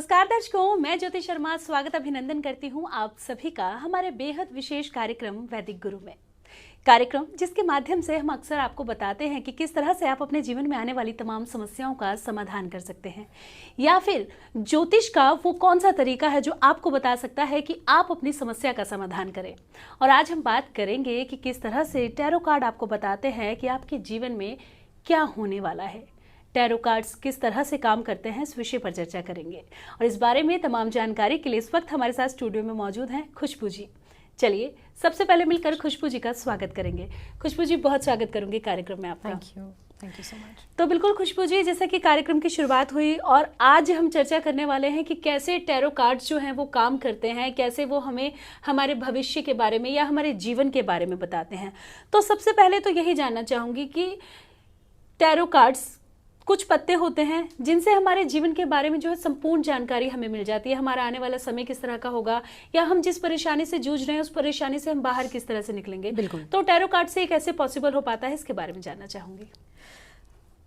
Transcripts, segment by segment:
नमस्कार दर्शकों, मैं ज्योति शर्मा स्वागत अभिनंदन करती हूं आप सभी का हमारे बेहद विशेष कार्यक्रम वैदिक गुरु में। कार्यक्रम जिसके माध्यम से हम अक्सर आपको बताते हैं कि किस तरह से आप अपने जीवन में आने वाली तमाम समस्याओं का समाधान कर सकते हैं, या फिर ज्योतिष का वो कौन सा तरीका है जो आपको बता सकता है कि आप अपनी समस्या का समाधान करें। और आज हम बात करेंगे कि किस तरह से टैरो कार्ड आपको बताते हैं कि आपके जीवन में क्या होने वाला है। टैरो कार्ड्स किस तरह से काम करते हैं, इस विषय पर चर्चा करेंगे और इस बारे में तमाम जानकारी के लिए इस वक्त हमारे साथ स्टूडियो में मौजूद हैं खुशबू जी। चलिए सबसे पहले मिलकर खुशबू जी का स्वागत करेंगे। खुशबू जी, बहुत स्वागत करूंगी कार्यक्रम में आपका। Thank you so much. तो बिल्कुल खुशबू जी, जैसा कि कार्यक्रम की शुरुआत हुई और आज हम चर्चा करने वाले हैं कि कैसे टैरो कार्ड्स जो हैं वो काम करते हैं, कैसे वो हमें हमारे भविष्य के बारे में या हमारे जीवन के बारे में बताते हैं। तो सबसे पहले तो यही जानना चाहूँगी कि टैरो कार्ड्स कुछ पत्ते होते हैं जिनसे हमारे जीवन के बारे में जो है संपूर्ण जानकारी हमें मिल जाती है। हमारा आने वाला समय किस तरह का होगा या हम जिस परेशानी से जूझ रहे हैं उस परेशानी से हम बाहर किस तरह से निकलेंगे। बिल्कुल। तो टैरो कार्ड से कैसे पॉसिबल हो पाता है, इसके बारे में जानना चाहूंगी।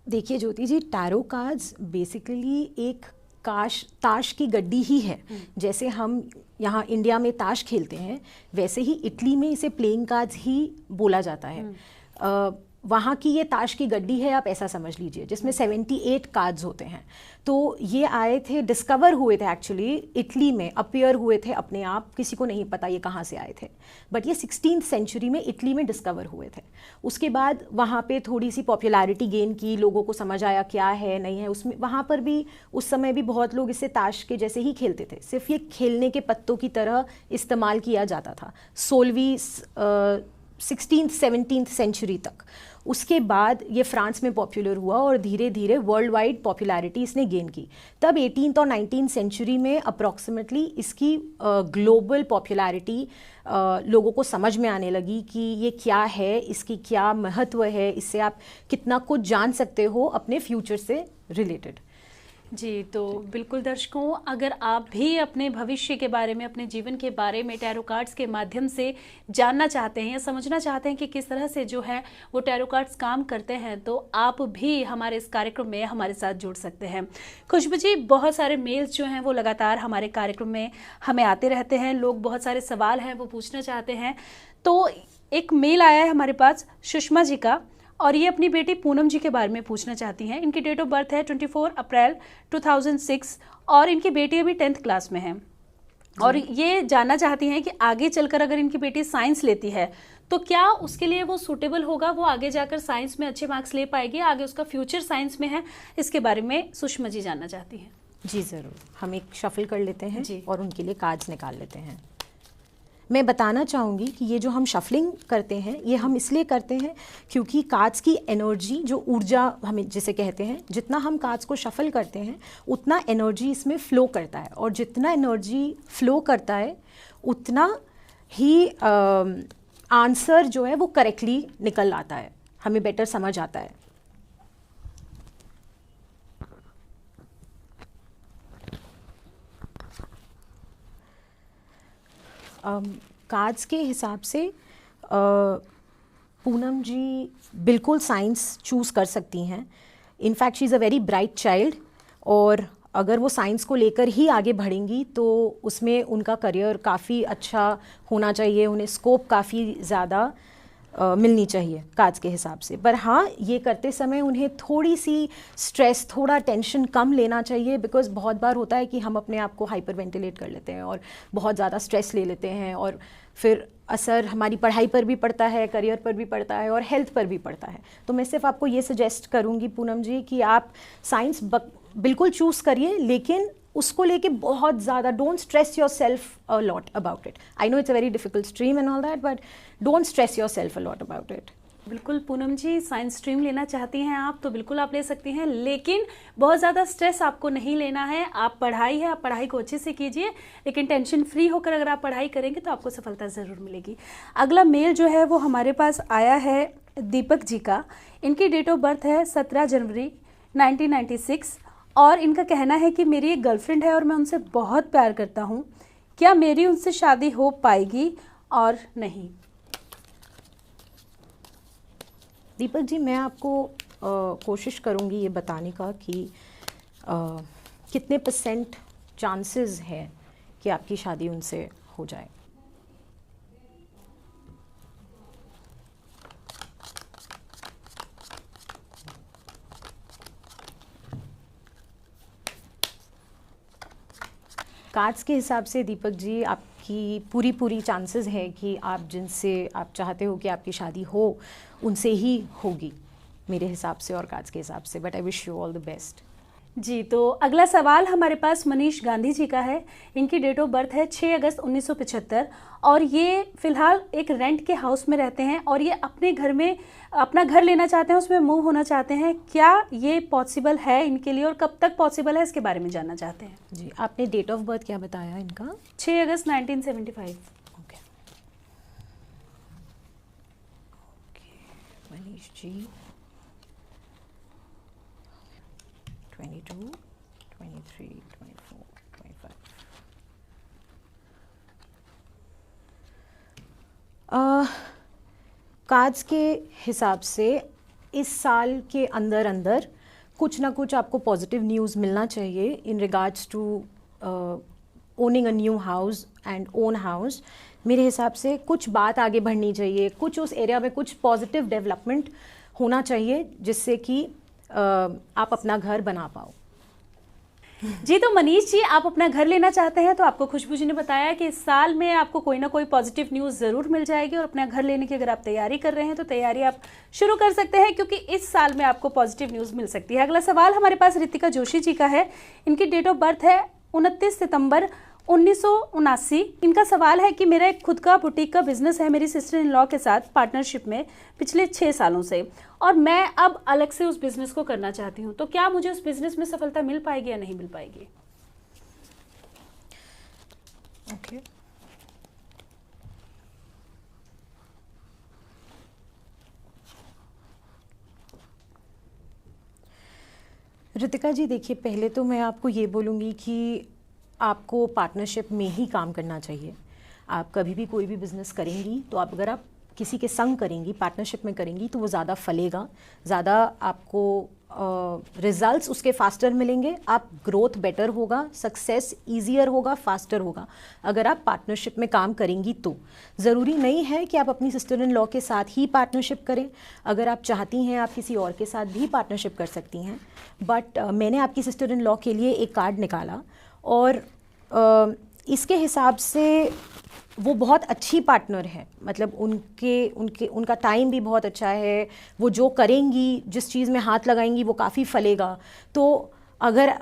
देखिए ज्योति जी, टैरो कार्ड्स बेसिकली एक ताश की गड्डी ही है। जैसे हम यहाँ इंडिया में ताश खेलते हैं, वैसे ही इटली में इसे प्लेइंग कार्ड्स ही बोला जाता है। वहाँ की ये ताश की गड्डी है, आप ऐसा समझ लीजिए, जिसमें 78 कार्ड्स होते हैं। तो ये आए थे, डिस्कवर हुए थे एक्चुअली इटली में, अपीयर हुए थे अपने आप, किसी को नहीं पता ये कहाँ से आए थे, बट ये 16th सेंचुरी में इटली में डिस्कवर हुए थे। उसके बाद वहाँ पे थोड़ी सी पॉपुलैरिटी गेन की, लोगों को समझ आया क्या है नहीं है। उसमें वहाँ पर भी उस समय भी बहुत लोग इसे ताश के जैसे ही खेलते थे, सिर्फ ये खेलने के पत्तों की तरह इस्तेमाल किया जाता था 16वीं 16th 17th सेंचुरी तक। उसके बाद ये फ्रांस में पॉपुलर हुआ और धीरे धीरे वर्ल्ड वाइड पॉपुलैरिटी इसने गेन की। तब 18th और 19th सेंचुरी में अप्रॉक्सीमेटली इसकी ग्लोबल पॉपुलैरिटी लोगों को समझ में आने लगी कि ये क्या है, इसकी क्या महत्व है, इससे आप कितना कुछ जान सकते हो अपने फ्यूचर से रिलेटेड। जी, तो बिल्कुल दर्शकों, अगर आप भी अपने भविष्य के बारे में, अपने जीवन के बारे में टैरो कार्ड्स के माध्यम से जानना चाहते हैं या समझना चाहते हैं कि किस तरह से जो है वो टैरो कार्ड्स काम करते हैं, तो आप भी हमारे इस कार्यक्रम में हमारे साथ जुड़ सकते हैं। खुशबू जी, बहुत सारे मेल्स जो हैं वो लगातार हमारे कार्यक्रम में हमें आते रहते हैं। लोग बहुत सारे सवाल हैं वो पूछना चाहते हैं। तो एक मेल आया है हमारे पास सुषमा जी का, और ये अपनी बेटी पूनम जी के बारे में पूछना चाहती हैं। इनकी डेट ऑफ बर्थ है 24 अप्रैल 2006 और इनकी बेटी अभी 10th क्लास में है और ये जानना चाहती हैं कि आगे चलकर अगर इनकी बेटी साइंस लेती है तो क्या उसके लिए वो सूटेबल होगा, वो आगे जाकर साइंस में अच्छे मार्क्स ले पाएगी, आगे उसका फ्यूचर साइंस में है। इसके बारे में सुषमा जी जानना चाहती हैं। जी ज़रूर, हम एक शफल कर लेते हैं जी। और उनके लिए कार्ड्स निकाल लेते हैं। मैं बताना चाहूँगी कि ये जो हम शफलिंग करते हैं ये हम इसलिए करते हैं क्योंकि कार्ड्स की एनर्जी, जो ऊर्जा हमें जिसे कहते हैं, जितना हम कार्ड्स को शफल करते हैं उतना एनर्जी इसमें फ़्लो करता है, और जितना एनर्जी फ़्लो करता है उतना ही आंसर जो है वो करेक्टली निकल आता है, हमें बेटर समझ आता है। कार्ड्स के हिसाब से पूनम जी बिल्कुल साइंस चूज़ कर सकती हैं। In fact she is a very bright child, और अगर वो साइंस को लेकर ही आगे बढ़ेंगी तो उसमें उनका करियर काफ़ी अच्छा होना चाहिए, उन्हें स्कोप काफ़ी ज़्यादा मिलनी चाहिए कार्ड्स के हिसाब से। पर हाँ, ये करते समय उन्हें थोड़ी सी स्ट्रेस, थोड़ा टेंशन कम लेना चाहिए, बिकॉज़ बहुत बार होता है कि हम अपने आप को हाइपर वेंटिलेट कर लेते हैं और बहुत ज़्यादा स्ट्रेस ले लेते हैं, और फिर असर हमारी पढ़ाई पर भी पड़ता है, करियर पर भी पड़ता है और हेल्थ पर भी पड़ता है। तो मैं सिर्फ आपको ये सजेस्ट करूँगी पूनम जी कि आप साइंस बिल्कुल चूज़ करिए, लेकिन उसको लेके बहुत ज़्यादा don't stress your self a lot about it. I know it's a very difficult stream and all that, but don't stress your self a lot about it. बिल्कुल पूनम जी, साइंस स्ट्रीम लेना चाहती हैं आप तो बिल्कुल आप ले सकती हैं, लेकिन बहुत ज़्यादा स्ट्रेस आपको नहीं लेना है। आप पढ़ाई है, आप पढ़ाई को अच्छे से कीजिए, लेकिन टेंशन फ्री होकर अगर आप पढ़ाई करेंगे तो आपको सफलता ज़रूर मिलेगी। अगला मेल जो है वो हमारे पास आया है दीपक जी का। इनकी डेट ऑफ बर्थ है 17 जनवरी 1996 और इनका कहना है कि मेरी एक गर्लफ्रेंड है और मैं उनसे बहुत प्यार करता हूँ, क्या मेरी उनसे शादी हो पाएगी और नहीं। दीपक जी, मैं आपको कोशिश करूँगी ये बताने का कि कितने % चांसेस है कि आपकी शादी उनसे हो जाए। कार्ड्स के हिसाब से दीपक जी आपकी पूरी चांसेस है कि आप जिनसे आप चाहते हो कि आपकी शादी हो उनसे ही होगी मेरे हिसाब से और कार्ड्स के हिसाब से, but I wish you all the best. जी, तो अगला सवाल हमारे पास मनीष गांधी जी का है। इनकी डेट ऑफ बर्थ है 6 अगस्त 1975 और ये फिलहाल एक रेंट के हाउस में रहते हैं और ये अपने घर में अपना घर लेना चाहते हैं, उसमें मूव होना चाहते हैं। क्या ये पॉसिबल है इनके लिए और कब तक पॉसिबल है, इसके बारे में जानना चाहते हैं। जी, आपने डेट ऑफ बर्थ क्या बताया इनका? 6 अगस्त 1975। ओके, मनीष जी 22, 23, 24, 25। कार्ड्स के हिसाब से इस साल के अंदर अंदर कुछ ना कुछ आपको पॉजिटिव न्यूज़ मिलना चाहिए in regards to owning a new house and own house. मेरे हिसाब से कुछ बात आगे बढ़नी चाहिए, कुछ उस एरिया में कुछ पॉजिटिव डेवलपमेंट होना चाहिए जिससे कि आप अपना घर बना पाओ। जी, तो मनीष जी आप अपना घर लेना चाहते हैं, तो आपको खुशबू जी ने बताया कि इस साल में आपको कोई ना कोई पॉजिटिव न्यूज़ ज़रूर मिल जाएगी और अपना घर लेने की अगर आप तैयारी कर रहे हैं तो तैयारी आप शुरू कर सकते हैं क्योंकि इस साल में आपको पॉजिटिव न्यूज़ मिल सकती है। अगला सवाल हमारे पास रितिका जोशी जी का है। इनकी डेट ऑफ बर्थ है 29 सितंबर 1979। इनका सवाल है कि मेरा एक खुद का बुटीक का बिजनेस है मेरी सिस्टर इन लॉ के साथ पार्टनरशिप में पिछले 6 सालों से और मैं अब अलग से उस बिजनेस को करना चाहती हूँ, तो क्या मुझे उस बिजनेस में सफलता मिल पाएगी या नहीं मिल पाएगी? ओके, रितिका जी देखिए, पहले तो मैं आपको ये बोलूँगी कि आपको पार्टनरशिप में ही काम करना चाहिए। आप कभी भी कोई भी बिज़नेस करेंगी तो अगर आप किसी के संग करेंगी, पार्टनरशिप में करेंगी तो वो ज़्यादा फलेगा, ज़्यादा आपको रिजल्ट्स उसके फास्टर मिलेंगे, आप ग्रोथ बेटर होगा, सक्सेस ईजियर होगा, फास्टर होगा अगर आप पार्टनरशिप में काम करेंगी। तो ज़रूरी नहीं है कि आप अपनी सिस्टर इन लॉ के साथ ही पार्टनरशिप करें, अगर आप चाहती हैं आप किसी और के साथ भी पार्टनरशिप कर सकती हैं। बट मैंने आपकी सिस्टर इन लॉ के लिए एक कार्ड निकाला और इसके हिसाब से वो बहुत अच्छी पार्टनर है, मतलब उनका टाइम भी बहुत अच्छा है, वो जो करेंगी, जिस चीज़ में हाथ लगाएंगी वो काफ़ी फलेगा। तो अगर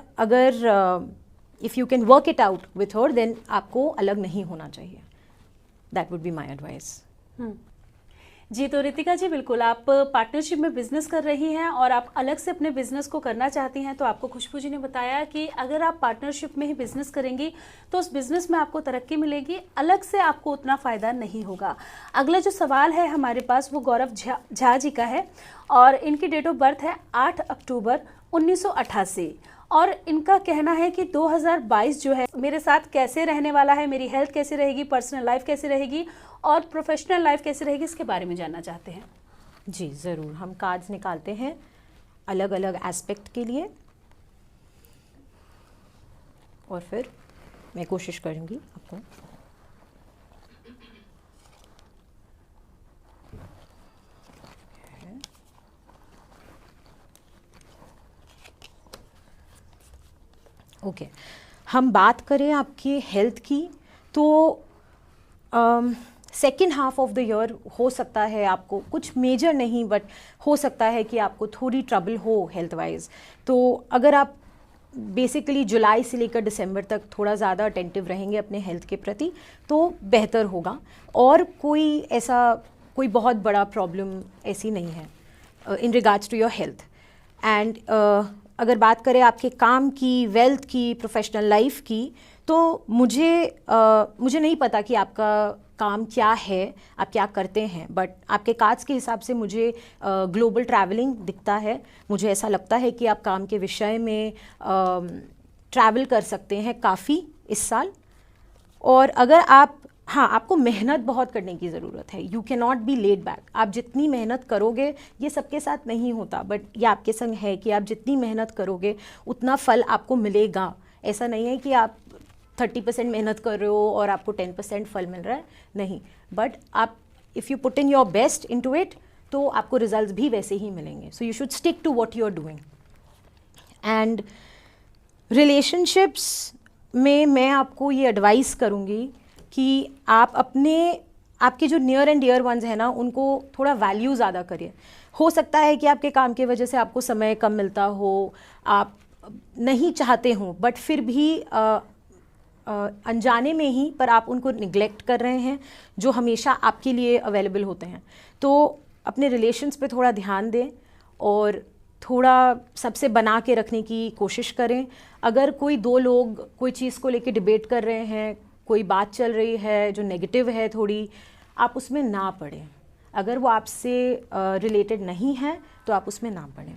if you can work it out with her then आपको अलग नहीं होना चाहिए। That would be my advice. जी, तो रितिका जी बिल्कुल आप पार्टनरशिप में बिजनेस कर रही हैं और आप अलग से अपने बिजनेस को करना चाहती हैं, तो आपको खुशबू जी ने बताया कि अगर आप पार्टनरशिप में ही बिजनेस करेंगी तो उस बिजनेस में आपको तरक्की मिलेगी, अलग से आपको उतना फ़ायदा नहीं होगा। अगला जो सवाल है हमारे पास वो गौरव झा जी का है और इनकी डेट ऑफ बर्थ है 8 अक्टूबर 1988 और इनका कहना है कि 2022 जो है मेरे साथ कैसे रहने वाला है, मेरी हेल्थ कैसे रहेगी, पर्सनल लाइफ कैसे रहेगी और प्रोफेशनल लाइफ कैसे रहेगी, इसके बारे में जानना चाहते हैं। जी ज़रूर, हम कार्ड्स निकालते हैं अलग अलग एस्पेक्ट के लिए और फिर मैं कोशिश करूँगी आपको। ओके, हम बात करें आपके हेल्थ की तो second half of the year हो सकता है आपको कुछ मेजर नहीं बट हो सकता है कि आपको थोड़ी ट्रबल हो हेल्थ वाइज। तो अगर आप बेसिकली जुलाई से लेकर दिसंबर तक थोड़ा ज़्यादा अटेंटिव रहेंगे अपने हेल्थ के प्रति तो बेहतर होगा और कोई बहुत बड़ा प्रॉब्लम ऐसी नहीं है in regards to your health. And अगर बात करें आपके काम की, वेल्थ की, प्रोफेशनल लाइफ की, तो मुझे नहीं पता कि आपका काम क्या है, आप क्या करते हैं, बट आपके कार्ड्स के हिसाब से मुझे ग्लोबल ट्रैवलिंग दिखता है। मुझे ऐसा लगता है कि आप काम के विषय में ट्रैवल कर सकते हैं काफ़ी इस साल। और अगर आपको मेहनत बहुत करने की ज़रूरत है, you can not be laid back. आप जितनी मेहनत करोगे, ये सबके साथ नहीं होता बट ये आपके संग है कि आप जितनी मेहनत करोगे उतना फल आपको मिलेगा। ऐसा नहीं है कि आप 30% मेहनत कर रहे हो और आपको 10% फल मिल रहा है, नहीं। बट आप if you put in your best into it तो आपको रिजल्ट्स भी वैसे ही मिलेंगे। So you should stick to what you are doing. And relationships में मैं आपको ये एडवाइस करूँगी कि आप आपके जो नियर एंड डियर वंस हैं ना, उनको थोड़ा वैल्यू ज़्यादा करिए। हो सकता है कि आपके काम की वजह से आपको समय कम मिलता हो, आप नहीं चाहते हो, बट फिर भी अनजाने में ही पर आप उनको निगलेक्ट कर रहे हैं जो हमेशा आपके लिए अवेलेबल होते हैं। तो अपने रिलेशंस पे थोड़ा ध्यान दें और थोड़ा सबसे बना के रखने की कोशिश करें। अगर कोई दो लोग कोई चीज़ को लेके डिबेट कर रहे हैं, कोई बात चल रही है जो नेगेटिव है थोड़ी, आप उसमें ना पड़ें। अगर वो आपसे रिलेटेड नहीं है तो आप उसमें ना पड़ें।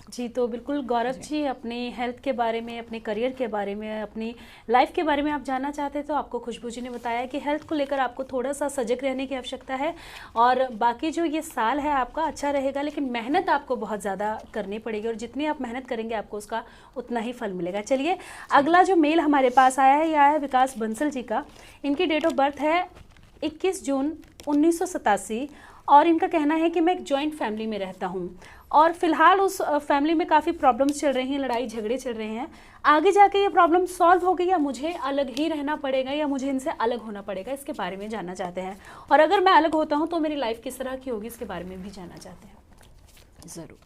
जी, तो बिल्कुल गौरव जी, अपनी हेल्थ के बारे में, अपने करियर के बारे में, अपनी लाइफ के बारे में आप जानना चाहते हैं तो आपको खुशबू जी ने बताया कि हेल्थ को लेकर आपको थोड़ा सा सजग रहने की आवश्यकता है और बाकी जो ये साल है आपका अच्छा रहेगा, लेकिन मेहनत आपको बहुत ज़्यादा करनी पड़ेगी और जितनी आप मेहनत करेंगे आपको उसका उतना ही फल मिलेगा। चलिए, अगला जो मेल हमारे पास आया है, यह है विकास बंसल जी का। इनकी डेट ऑफ बर्थ है 21 जून 1987 और इनका कहना है कि मैं एक जॉइंट फैमिली में रहता हूँ और फिलहाल उस फैमिली में काफ़ी प्रॉब्लम्स चल रही हैं, लड़ाई झगड़े चल रहे हैं। आगे जाके ये प्रॉब्लम सॉल्व होगी या मुझे अलग ही रहना पड़ेगा या मुझे इनसे अलग होना पड़ेगा, इसके बारे में जानना चाहते हैं। और अगर मैं अलग होता हूँ तो मेरी लाइफ किस तरह की होगी, इसके बारे में भी जानना चाहते हैं। ज़रूर,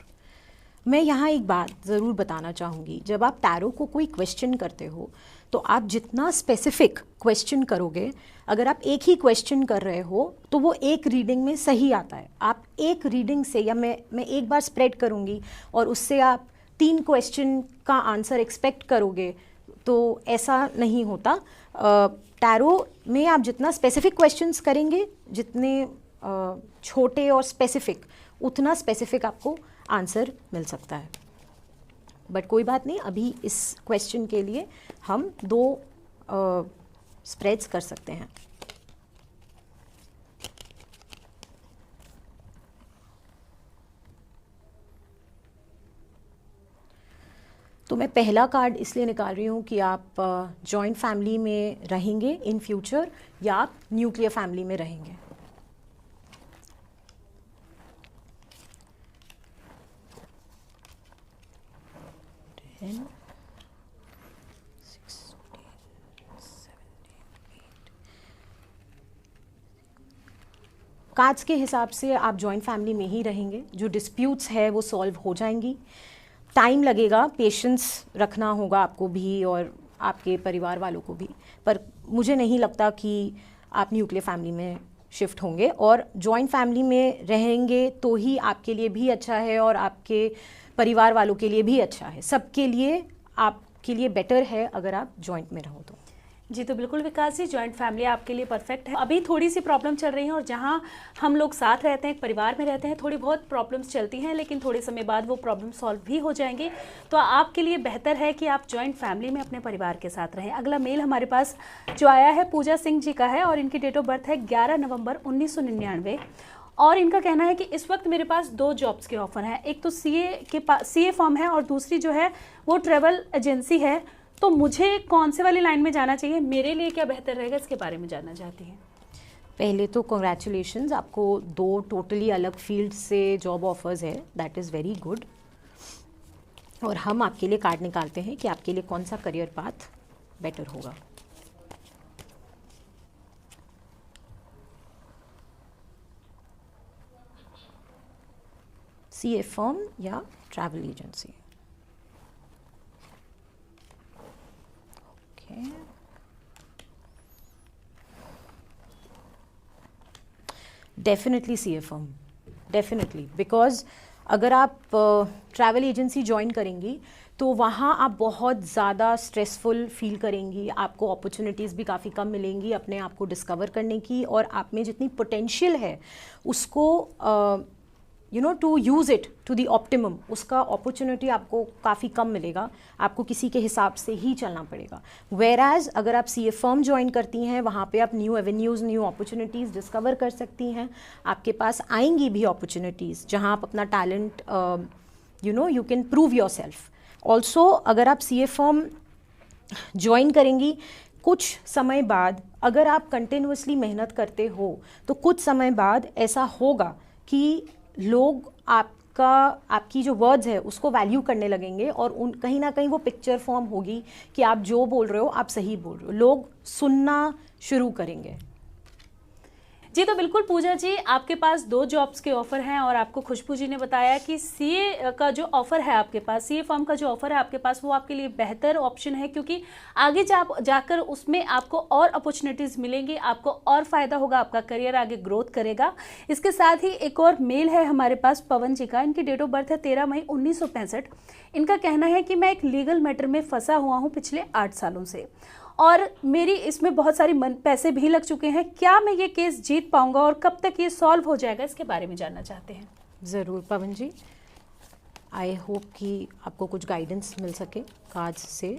मैं यहाँ एक बात ज़रूर बताना चाहूँगी। जब आप टैरो को कोई क्वेश्चन करते हो तो आप जितना स्पेसिफिक क्वेश्चन करोगे, अगर आप एक ही क्वेश्चन कर रहे हो तो वो एक रीडिंग में सही आता है। आप एक रीडिंग से, या मैं एक बार स्प्रेड करूँगी और उससे आप 3 क्वेश्चन का आंसर एक्सपेक्ट करोगे तो ऐसा नहीं होता। टैरो में आप जितना स्पेसिफिक क्वेश्चंस करेंगे, जितने छोटे और स्पेसिफिक, उतना स्पेसिफिक आपको आंसर मिल सकता है। बट कोई बात नहीं, अभी इस क्वेश्चन के लिए हम 2 स्प्रेड्स कर सकते हैं। तो मैं पहला कार्ड इसलिए निकाल रही हूँ कि आप जॉइंट फैमिली में रहेंगे इन फ्यूचर या आप न्यूक्लियर फैमिली में रहेंगे। कार्ड्स के हिसाब से आप जॉइंट फैमिली में ही रहेंगे। जो डिस्प्यूट्स है वो सॉल्व हो जाएंगी। टाइम लगेगा, पेशेंस रखना होगा आपको भी और आपके परिवार वालों को भी, पर मुझे नहीं लगता कि आप न्यूक्लियर फैमिली में शिफ्ट होंगे। और जॉइंट फैमिली में रहेंगे तो ही आपके लिए भी अच्छा है और आपके परिवार वालों के लिए भी अच्छा है। सबके लिए आपके लिए बेटर है अगर आप जॉइंट में रहो तो। जी, तो बिल्कुल विकास जी, जॉइंट फैमिली आपके लिए परफेक्ट है। अभी थोड़ी सी प्रॉब्लम चल रही है और जहाँ हम लोग साथ रहते हैं, एक परिवार में रहते हैं, थोड़ी बहुत प्रॉब्लम्स चलती हैं, लेकिन थोड़े समय बाद वो प्रॉब्लम सॉल्व भी हो जाएंगी। तो आपके लिए बेहतर है कि आप जॉइंट फैमिली में अपने परिवार के साथ रहें। अगला मेल हमारे पास जो आया है पूजा सिंह जी का है और इनकी डेट ऑफ बर्थ है 11 नवंबर 1999 और इनका कहना है कि इस वक्त मेरे पास 2 जॉब्स के ऑफर हैं। एक तो सीए फॉर्म है और दूसरी जो है वो ट्रेवल एजेंसी है। तो मुझे कौन से वाली लाइन में जाना चाहिए, मेरे लिए क्या बेहतर रहेगा, इसके बारे में जानना चाहती हैं। पहले तो कॉन्ग्रेचुलेशंस, आपको 2 टोटली अलग फील्ड से जॉब ऑफर्स है, दैट इज़ वेरी गुड। और हम आपके लिए कार्ड निकालते हैं कि आपके लिए कौन सा करियर पाथ बेटर होगा। सीए फर्म या travel agency. Definitely CA firm, definitely, because अगर आप ट्रैवल एजेंसी ज्वाइन करेंगी तो वहाँ आप बहुत ज़्यादा स्ट्रेसफुल फील करेंगी। आपको अपॉर्चुनिटीज़ भी काफ़ी कम मिलेंगी अपने आप को डिस्कवर करने की, और आप में जितनी पोटेंशियल है उसको to use it to the optimum, उसका अपॉर्चुनिटी आपको काफ़ी कम मिलेगा। आपको किसी के हिसाब से ही चलना पड़ेगा। वेराज अगर आप सीए फर्म ज्वाइन करती हैं, वहाँ पे आप new avenues, new opportunities discover कर सकती हैं। आपके पास आएंगी भी अपॉर्चुनिटीज़ जहाँ आप अपना talent you can prove your self. Also अगर आप सीए फर्म ज्वाइन करेंगी, कुछ समय बाद अगर आप कंटिन्यूअसली मेहनत करते हो तो कुछ समय बाद ऐसा होगा कि लोग आपकी जो वर्ड्स है उसको वैल्यू करने लगेंगे, और कहीं ना कहीं वो पिक्चर फॉर्म होगी कि आप जो बोल रहे हो आप सही बोल रहे हो, लोग सुनना शुरू करेंगे। जी तो बिल्कुल पूजा जी, आपके पास 2 जॉब्स के ऑफर हैं और आपको खुशबू जी ने बताया कि सीए का जो ऑफर है आपके पास, सीए फॉर्म का जो ऑफर है आपके पास, वो आपके लिए बेहतर ऑप्शन है, क्योंकि आगे जाकर उसमें आपको और अपॉर्चुनिटीज़ मिलेंगी, आपको और फायदा होगा, आपका करियर आगे ग्रोथ करेगा। इसके साथ ही एक और मेल है हमारे पास पवन जी का। इनकी डेट ऑफ बर्थ है 13 मई 1965। इनका कहना है कि मैं एक लीगल मैटर में फंसा हुआ हूँ पिछले 8 सालों से, और मेरी इसमें बहुत सारी पैसे भी लग चुके हैं। क्या मैं ये केस जीत पाऊंगा और कब तक ये सॉल्व हो जाएगा, इसके बारे में जानना चाहते हैं। ज़रूर पवन जी, आई होप कि आपको कुछ गाइडेंस मिल सके कार्ड्स से।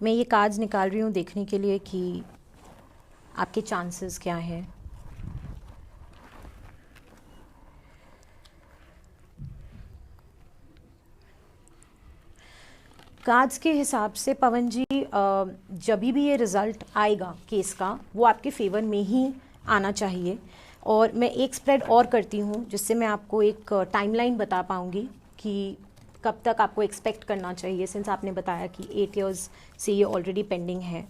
मैं ये कार्ड्स निकाल रही हूँ देखने के लिए कि आपके चांसेस क्या हैं। कार्ड्स के हिसाब से पवन जी, जब भी ये रिज़ल्ट आएगा केस का, वो आपके फेवर में ही आना चाहिए। और मैं एक स्प्रेड और करती हूँ जिससे मैं आपको एक टाइमलाइन बता पाऊँगी कि कब तक आपको एक्सपेक्ट करना चाहिए, सिंस आपने बताया कि 8 इयर्स से ये ऑलरेडी पेंडिंग है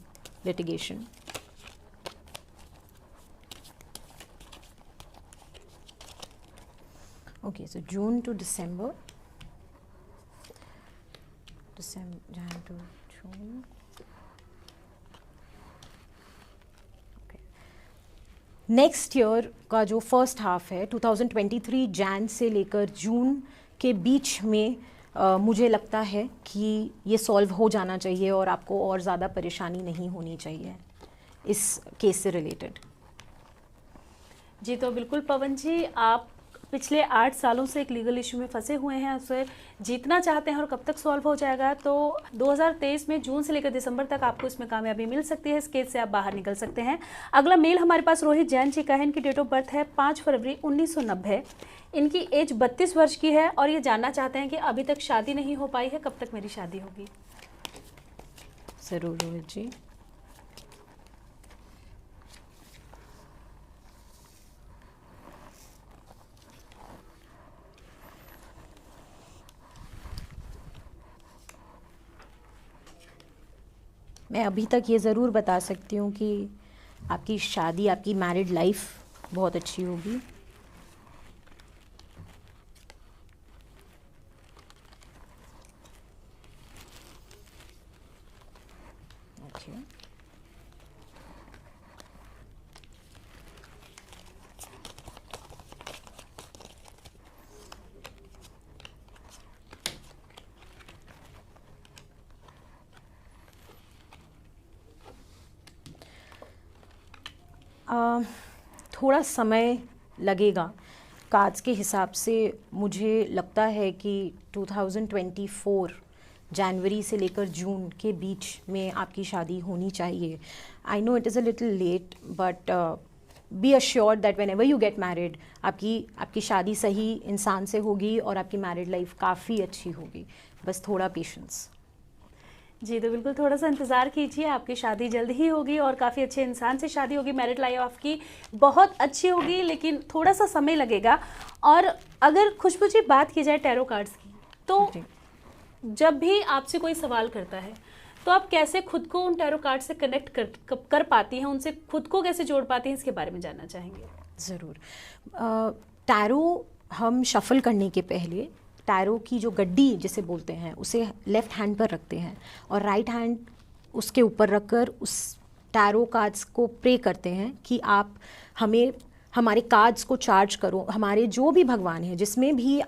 litigation. Okay, so June to December, Jan to June। Next year का जो फर्स्ट हाफ है 2023 जैन से लेकर जून के बीच में मुझे लगता है कि ये सॉल्व हो जाना चाहिए और आपको और ज़्यादा परेशानी नहीं होनी चाहिए इस केस से रिलेटेड। जी तो बिल्कुल पवन जी, आप पिछले 8 सालों से एक लीगल इशू में फंसे हुए हैं, उसे जीतना चाहते हैं और कब तक सॉल्व हो जाएगा। तो 2023 में जून से लेकर दिसंबर तक आपको इसमें कामयाबी मिल सकती है, इस केस से आप बाहर निकल सकते हैं। अगला मेल हमारे पास रोहित जैन जी का है। इनकी डेट ऑफ बर्थ है 5 फरवरी 1990। इनकी एज 32 वर्ष की है और ये जानना चाहते हैं कि अभी तक शादी नहीं हो पाई है, कब तक मेरी शादी होगी। ज़रूर रोहित जी। मैं अभी तक ये ज़रूर बता सकती हूँ कि आपकी शादी, आपकी मैरिड लाइफ बहुत अच्छी होगी। ओके, थोड़ा समय लगेगा कार्ड्स के हिसाब से। मुझे लगता है कि 2024 जनवरी से लेकर जून के बीच में आपकी शादी होनी चाहिए। I know it is a little late, but be assured that whenever you get married आपकी शादी सही इंसान से होगी और आपकी मैरिड लाइफ काफ़ी अच्छी होगी। बस थोड़ा पेशेंस। जी तो बिल्कुल थोड़ा सा इंतज़ार कीजिए, आपकी शादी जल्द ही होगी और काफ़ी अच्छे इंसान से शादी होगी। मैरिड लाइफ आपकी बहुत अच्छी होगी, लेकिन थोड़ा सा समय लगेगा। और अगर खुशबू जी बात की जाए टैरो कार्ड्स की, तो जब भी आपसे कोई सवाल करता है तो आप कैसे खुद को उन टैरो कार्ड से कनेक्ट कर पाती हैं, उनसे खुद को कैसे जोड़ पाती हैं, इसके बारे में जानना चाहेंगे। ज़रूर। टैरो हम शफल करने के पहले टैरो की जो गड्डी जिसे बोलते हैं उसे लेफ़्ट हैंड पर रखते हैं और राइट हैंड उसके ऊपर रखकर उस टैरो कार्ड्स को प्रे करते हैं कि आप हमारे कार्ड्स को चार्ज करो। हमारे जो भी भगवान हैं, जिसमें भी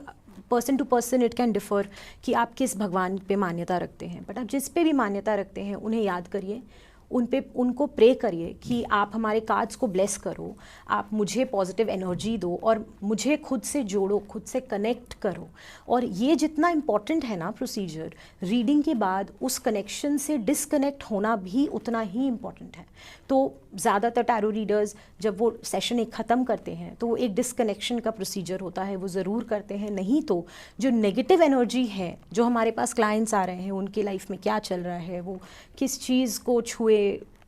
person to person it can differ कि आप किस भगवान पे मान्यता रखते हैं, बट आप जिस पे भी मान्यता रखते हैं उन्हें याद करिए, उनको प्रे करिए कि आप हमारे कार्ड्स को ब्लेस करो, आप मुझे पॉजिटिव एनर्जी दो और मुझे खुद से जोड़ो, खुद से कनेक्ट करो। और ये जितना इम्पॉर्टेंट है ना प्रोसीजर, रीडिंग के बाद उस कनेक्शन से डिसकनेक्ट होना भी उतना ही इम्पॉर्टेंट है। तो ज़्यादातर टैरो रीडर्स जब वो सेशन एक ख़त्म करते हैं तो वो एक डिसकनेक्शन का प्रोसीजर होता है, वो ज़रूर करते हैं। नहीं तो जो नेगेटिव एनर्जी है, जो हमारे पास क्लाइंट्स आ रहे हैं, उनके लाइफ में क्या चल रहा है, वो किस चीज़ को छुए,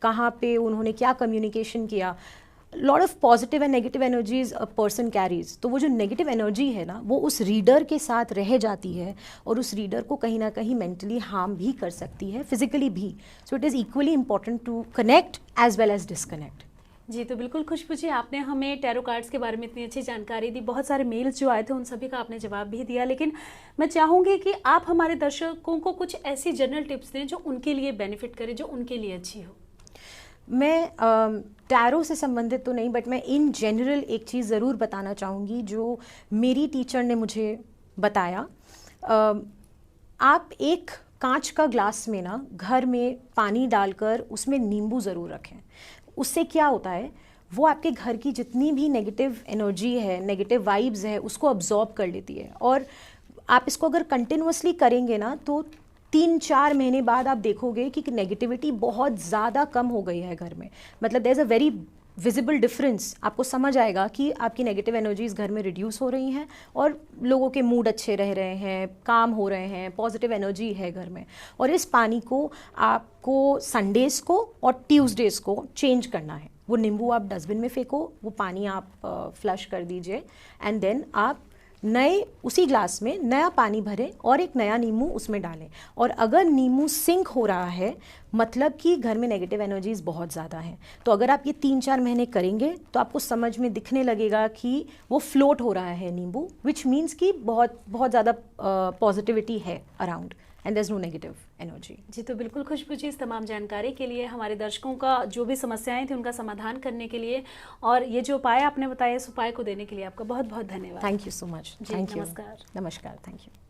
कहाँ पे उन्होंने क्या कम्युनिकेशन किया, lot of positive and negative energies a person carries. तो वो जो नेगेटिव एनर्जी है ना, वो उस रीडर के साथ रह जाती है और उस रीडर को कहीं ना कहीं मेंटली हार्म भी कर सकती है, फिजिकली भी। So it is equally important to connect as well as disconnect. जी, तो बिल्कुल खुशबू जी, आपने हमें टैरो कार्ड्स के बारे में इतनी अच्छी जानकारी दी। बहुत सारे मेल्स जो आए थे उन सभी का आपने जवाब भी दिया, लेकिन मैं चाहूँगी कि आप हमारे दर्शकों को कुछ ऐसी जनरल टिप्स दें जो उनके लिए बेनिफिट करे, जो उनके लिए अच्छी हो। मैं टैरो से संबंधित तो नहीं, बट मैं इन जनरल एक चीज़ ज़रूर बताना चाहूँगी जो मेरी टीचर ने मुझे बताया। आप एक कांच का ग्लास में ना घर में पानी डालकर उसमें नींबू ज़रूर रखें। उससे क्या होता है, वो आपके घर की जितनी भी नेगेटिव एनर्जी है, नेगेटिव वाइब्स है, उसको अब्जॉर्ब कर लेती है। और आप इसको अगर कंटिन्यूअसली करेंगे ना तो 3-4 महीने बाद आप देखोगे कि नेगेटिविटी बहुत ज़्यादा कम हो गई है घर में। मतलब there is a very visible difference. आपको समझ आएगा कि आपकी नेगेटिव एनर्जीज घर में रिड्यूस हो रही हैं और लोगों के मूड अच्छे रह रहे हैं, काम हो रहे हैं, पॉजिटिव एनर्जी है घर में। और इस पानी को आपको संडेज़ को और ट्यूसडेज़ को चेंज करना है। वो नींबू आप डस्टबिन में फेंको, वो पानी आप फ्लश कर दीजिए, एंड देन आप नए उसी ग्लास में नया पानी भरें और एक नया नींबू उसमें डालें। और अगर नींबू सिंक हो रहा है, मतलब कि घर में नेगेटिव एनर्जीज बहुत ज़्यादा हैं। तो अगर आप ये 3-4 महीने करेंगे तो आपको समझ में दिखने लगेगा कि वो फ्लोट हो रहा है नींबू, विच मीन्स कि बहुत बहुत ज़्यादा पॉजिटिविटी है around and there is no negative energy. जी, तो बिल्कुल खुशबू जी, इस तमाम जानकारी के लिए, हमारे दर्शकों का जो भी समस्याएं थी उनका समाधान करने के लिए, और ये जो उपाय आपने बताया, इस उपाय को देने के लिए आपका बहुत बहुत धन्यवाद। Thank you so much. जी, नमस्कार। नमस्कार, थैंक यू।